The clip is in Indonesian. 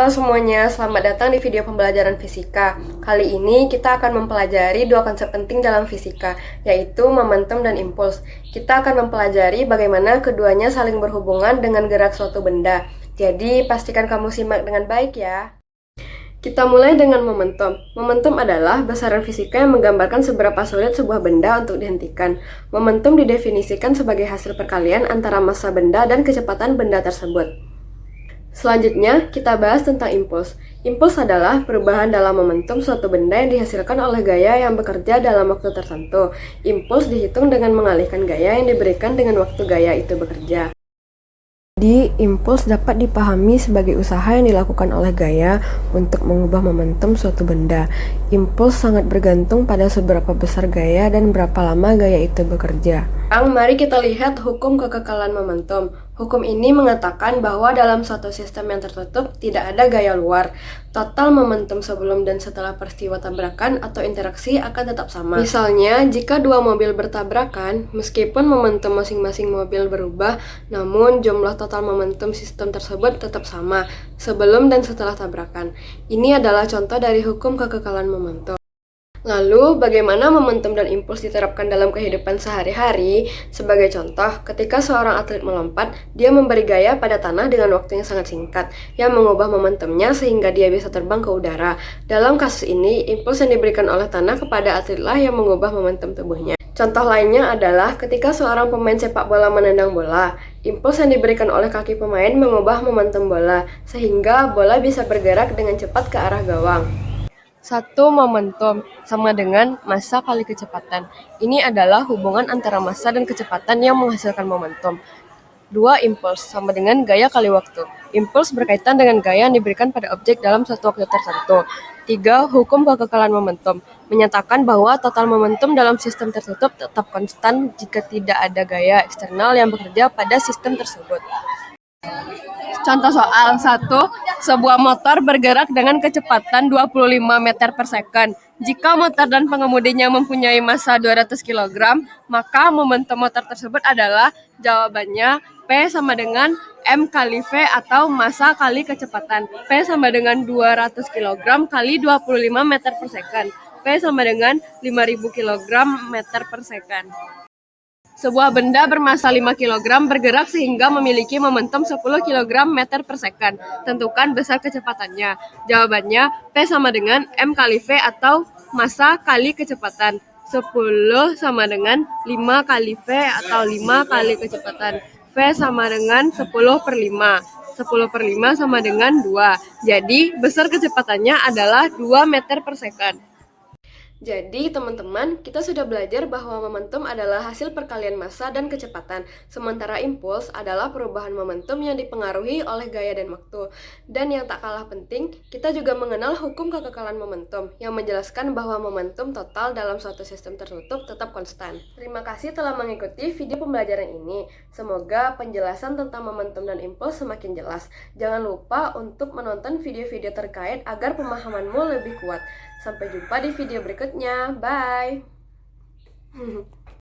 Halo semuanya, selamat datang di video pembelajaran fisika. Kali ini kita akan mempelajari dua konsep penting dalam fisika, yaitu momentum dan impuls. Kita akan mempelajari bagaimana keduanya saling berhubungan dengan gerak suatu benda. Jadi, pastikan kamu simak dengan baik ya. Kita mulai dengan momentum. Momentum adalah besaran fisika yang menggambarkan seberapa sulit sebuah benda untuk dihentikan. Momentum didefinisikan sebagai hasil perkalian antara massa benda dan kecepatan benda tersebut. Selanjutnya, kita bahas tentang impuls. Impuls adalah perubahan dalam momentum suatu benda yang dihasilkan oleh gaya yang bekerja dalam waktu tertentu. Impuls dihitung dengan mengalihkan gaya yang diberikan dengan waktu gaya itu bekerja. Jadi, impuls dapat dipahami sebagai usaha yang dilakukan oleh gaya untuk mengubah momentum suatu benda. Impuls sangat bergantung pada seberapa besar gaya dan berapa lama gaya itu bekerja. Sekarang mari kita lihat hukum kekekalan momentum. Hukum ini mengatakan bahwa dalam suatu sistem yang tertutup tidak ada gaya luar. Total momentum sebelum dan setelah peristiwa tabrakan atau interaksi akan tetap sama. Misalnya, jika dua mobil bertabrakan, meskipun momentum masing-masing mobil berubah, namun jumlah total momentum sistem tersebut tetap sama sebelum dan setelah tabrakan. Ini adalah contoh dari hukum kekekalan momentum. Lalu, bagaimana momentum dan impuls diterapkan dalam kehidupan sehari-hari? Sebagai contoh, ketika seorang atlet melompat, dia memberi gaya pada tanah dengan waktu yang sangat singkat, yang mengubah momentumnya sehingga dia bisa terbang ke udara. Dalam kasus ini, impuls yang diberikan oleh tanah kepada atletlah yang mengubah momentum tubuhnya. Contoh lainnya adalah ketika seorang pemain sepak bola menendang bola, impuls yang diberikan oleh kaki pemain mengubah momentum bola, sehingga bola bisa bergerak dengan cepat ke arah gawang. Satu momentum sama dengan massa kali kecepatan. Ini adalah hubungan antara massa dan kecepatan yang menghasilkan momentum. Dua impuls sama dengan gaya kali waktu. Impuls berkaitan dengan gaya yang diberikan pada objek dalam suatu waktu tertentu. 3. Hukum kekekalan momentum menyatakan bahwa total momentum dalam sistem tertutup tetap konstan jika tidak ada gaya eksternal yang bekerja pada sistem tersebut. Contoh soal 1. Sebuah motor bergerak dengan kecepatan 25 meter per second. Jika motor dan pengemudinya mempunyai massa 200 kg, maka momentum motor tersebut adalah jawabannya P sama dengan M kali V atau massa kali kecepatan. P sama dengan 200 kg kali 25 meter per second. P sama dengan 5000 kg meter per second. Sebuah benda bermassa 5 kg bergerak sehingga memiliki momentum 10 kg meter per second. Tentukan besar kecepatannya. Jawabannya P sama dengan M kali V atau massa kali kecepatan. 10 sama dengan 5 kali V atau 5 kali kecepatan. V sama dengan 10 per 5. 10 per 5 sama dengan 2. Jadi, besar kecepatannya adalah 2 meter per second. Jadi, teman-teman, kita sudah belajar bahwa momentum adalah hasil perkalian massa dan kecepatan, sementara impuls adalah perubahan momentum yang dipengaruhi oleh gaya dan waktu. Dan yang tak kalah penting, kita juga mengenal hukum kekekalan momentum, yang menjelaskan bahwa momentum total dalam suatu sistem tertutup tetap konstan. Terima kasih telah mengikuti video pembelajaran ini. Semoga penjelasan tentang momentum dan impuls semakin jelas. Jangan lupa untuk menonton video-video terkait agar pemahamanmu lebih kuat. Sampai jumpa di video berikutnya. Bye.